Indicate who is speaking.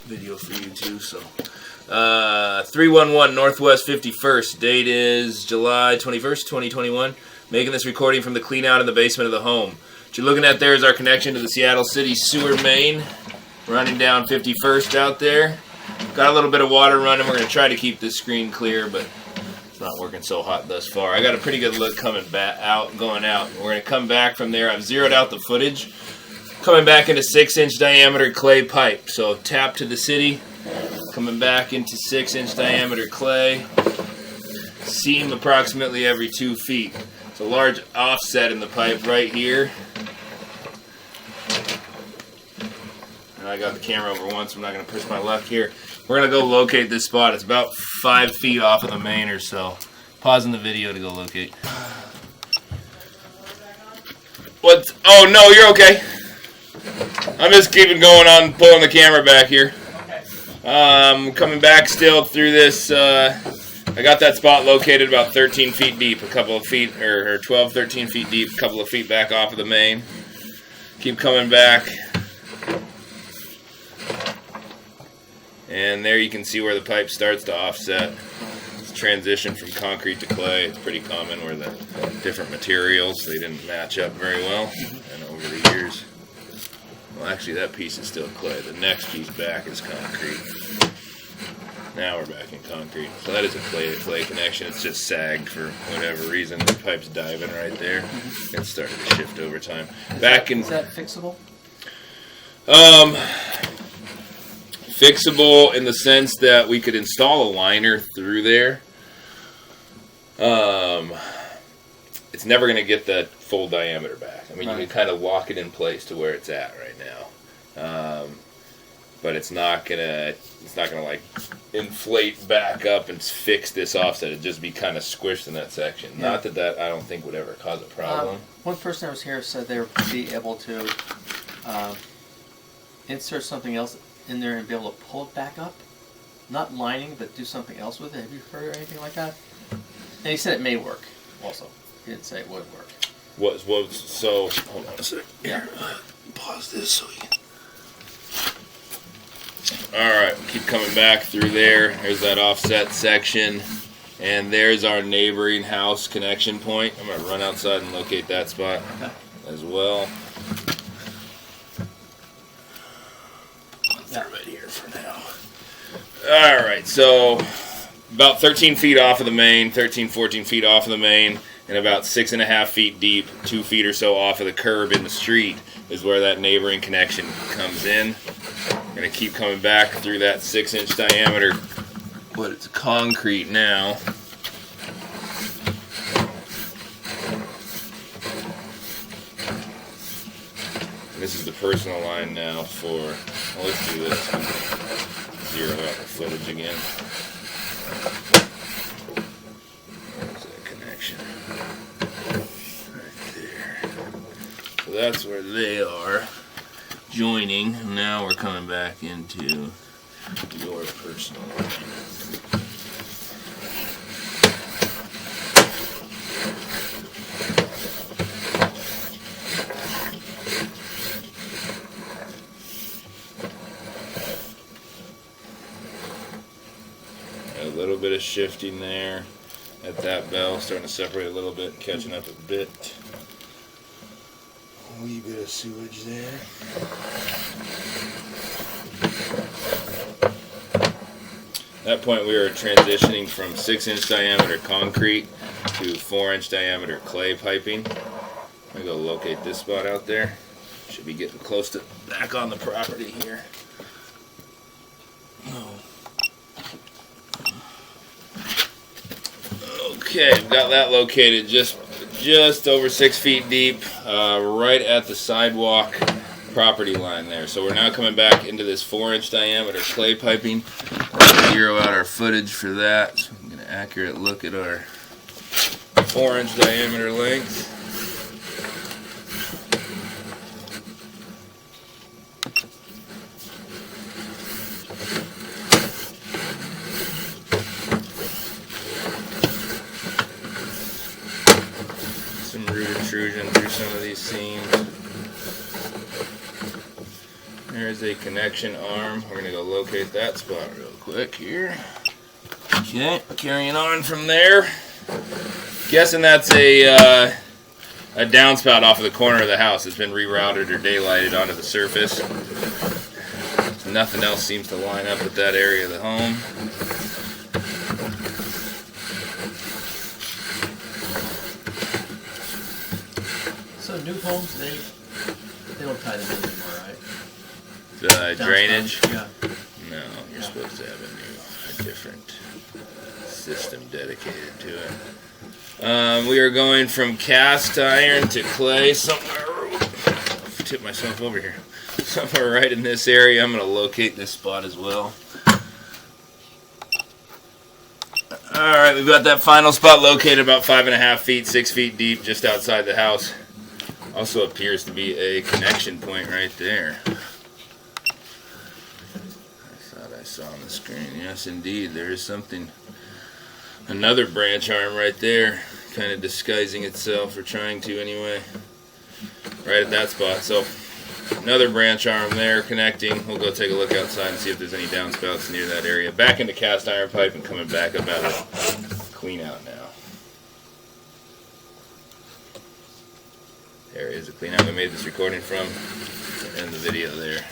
Speaker 1: video for you too. So 311 Northwest 51st. Date is July 21st, 2021. Making this recording from the clean out in the basement of the home. What you're looking at there is our connection to the Seattle City sewer main, running down 51st out there. Got a little bit of water running. We're going to try to keep this screen clear, but it's not working so hot thus far. I got a pretty good look coming back out, going out. We're going to come back from there. I've zeroed out the footage. Coming back into 6-inch diameter clay pipe. So tap to the city. Coming back into 6-inch diameter clay. Seam approximately every 2 feet. It's a large offset in the pipe right here. And I got the camera over once. I'm not going to push my luck here. We're going to go locate this spot. It's about 5 feet off of the main or so. Pausing the video to go locate. What? Oh, no, you're okay. I'm just keeping going on, pulling the camera back here. Coming back still through this. I got that spot located about 13 feet deep, a couple of feet, or 12, 13 feet deep, a couple of feet back off of the main. Keep coming back. And there you can see where the pipe starts to offset. It's transition from concrete to clay. It's pretty common where the different materials, they didn't match up very well. And over the years, well, actually that piece is still clay. The next piece back is concrete. Now we're back in concrete. So that is a clay-to-clay connection. It's just sagged for whatever reason. The pipe's diving right there. It started to shift over time.
Speaker 2: Is that fixable?
Speaker 1: Fixable in the sense that we could install a liner through there. It's never going to get that full diameter back. I mean, right. You can kind of lock it in place to where it's at right now. But it's not gonna like inflate back up and fix this offset. It'd just be kind of squished in that section. Yeah. Not that I don't think would ever cause a problem.
Speaker 2: One person that was here said they would be able to insert something else in there and be able to pull it back up. Not lining, but do something else with it. Have you heard anything like that? And he said it may work also. He didn't say it would work.
Speaker 1: So, hold on a second. Here, pause this so we can... Alright, keep coming back through there. There's that offset section. And there's our neighboring house connection point. I'm going to run outside and locate that spot as well. They're right here for now. Alright, so about 13 feet off of the main, 13, 14 feet off of the main, and about 6.5 feet deep, 2 feet or so off of the curb in the street is where that neighboring connection comes in. I'm going to keep coming back through that 6-inch diameter, but it's concrete now. And this is the personal line now for, well, let's do this. Zero out the footage again. There's that connection. Right there. So that's where they are. Joining. Now we're coming back into your personal line. A little bit of shifting there at that bell, starting to separate a little bit and catching up a bit. A wee bit of sewage there. At that point we were transitioning from 6-inch diameter concrete to 4-inch diameter clay piping. I'm going to go locate this spot out there. Should be getting close to back on the property here. Okay, I've got that located just over 6 feet deep, right at the sidewalk property line there. So we're now coming back into this 4-inch diameter clay piping. Zero out our footage for that, so we can get an accurate look at our 4-inch diameter length. Some root intrusion through some of these seams. There there is a connection arm. We're going to go locate that spot real quick here. Okay, carrying on from there. Guessing that's a downspout off of the corner of the house. It's been rerouted or daylighted onto the surface. Nothing else seems to line up with that area of the home.
Speaker 2: So new homes, they don't tie them in anymore, right?
Speaker 1: The drainage?
Speaker 2: Yeah.
Speaker 1: No, you're supposed to have a different system dedicated to it. We are going from cast iron to clay somewhere. I'll tip myself over here. Somewhere right in this area. I'm going to locate this spot as well. Alright, we've got that final spot located about 5.5 feet, 6 feet deep, just outside the house. Also appears to be a connection point right there. I thought I saw on the screen. Yes, indeed, there is something. Another branch arm right there, kind of disguising itself, or trying to anyway. Right at that spot. So, another branch arm there connecting. We'll go take a look outside and see if there's any downspouts near that area. Back into cast iron pipe and coming back up out of clean out now. There is a clean out we made this recording from. End the video there.